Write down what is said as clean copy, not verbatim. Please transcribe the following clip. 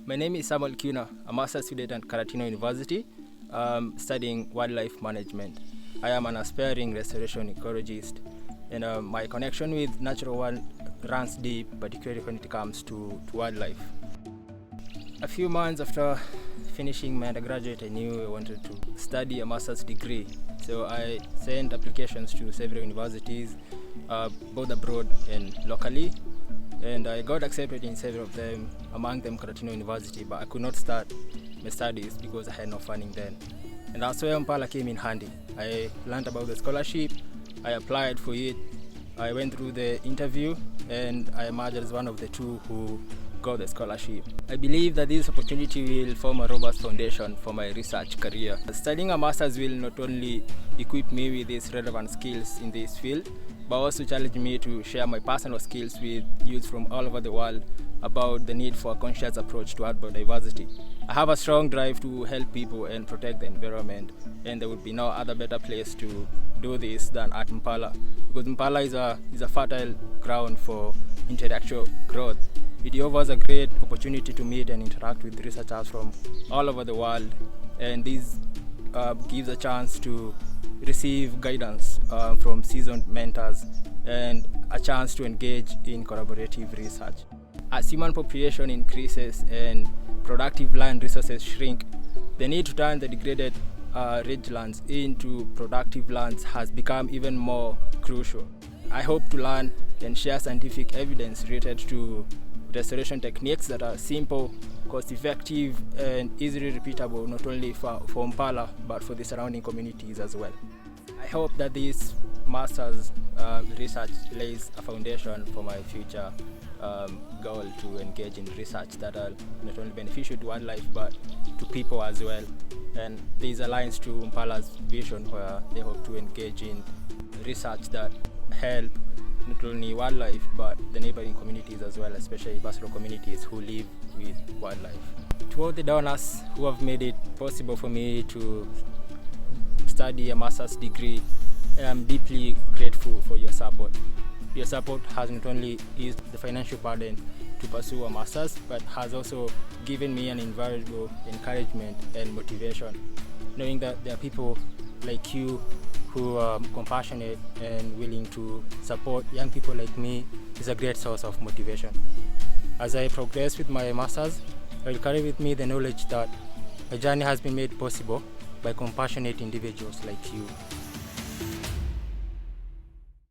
My name is Kiuna, a master's student at Karatina University, studying wildlife management. I am an aspiring restoration ecologist, and my connection with natural world runs deep, particularly when it comes to wildlife. A few months after finishing my undergraduate, I knew I wanted to study a master's degree. So I sent applications to several universities, both abroad and locally. And I got accepted in several of them, among them Karatina University, but I could not start my studies because I had no funding then. And that's where Mpala came in handy. I learned about the scholarship, I applied for it, I went through the interview, and I emerged as one of the two who got the scholarship. I believe that this opportunity will form a robust foundation for my research career. Studying a master's will not only equip me with these relevant skills in this field, but also challenge me to share my personal skills with youth from all over the world about the need for a conscious approach to biodiversity. I have a strong drive to help people and protect the environment, and there would be no other better place to do this than at Mpala, because Mpala is a fertile ground for intellectual growth. It offers a great opportunity to meet and interact with researchers from all over the world, and this gives a chance to receive guidance from seasoned mentors and a chance to engage in collaborative research. As human population increases and productive land resources shrink, the need to turn the degraded rangelands into productive lands has become even more crucial. I hope to learn and share scientific evidence related to restoration techniques that are simple, cost-effective, and easily repeatable, not only for Mpala, but for the surrounding communities as well. I hope that this master's research lays a foundation for my future goal to engage in research that are not only beneficial to wildlife, but to people as well. And this aligns to Mpala's vision, where they hope to engage in research that help not only wildlife but the neighboring communities as well, especially pastoral communities who live with wildlife. To all the donors who have made it possible for me to study a master's degree, I am deeply grateful for your support. Your support has not only eased the financial burden to pursue a master's, but has also given me an invaluable encouragement and motivation. Knowing that there are people like you who are compassionate and willing to support young people like me is a great source of motivation. As I progress with my master's, I will carry with me the knowledge that my journey has been made possible by compassionate individuals like you.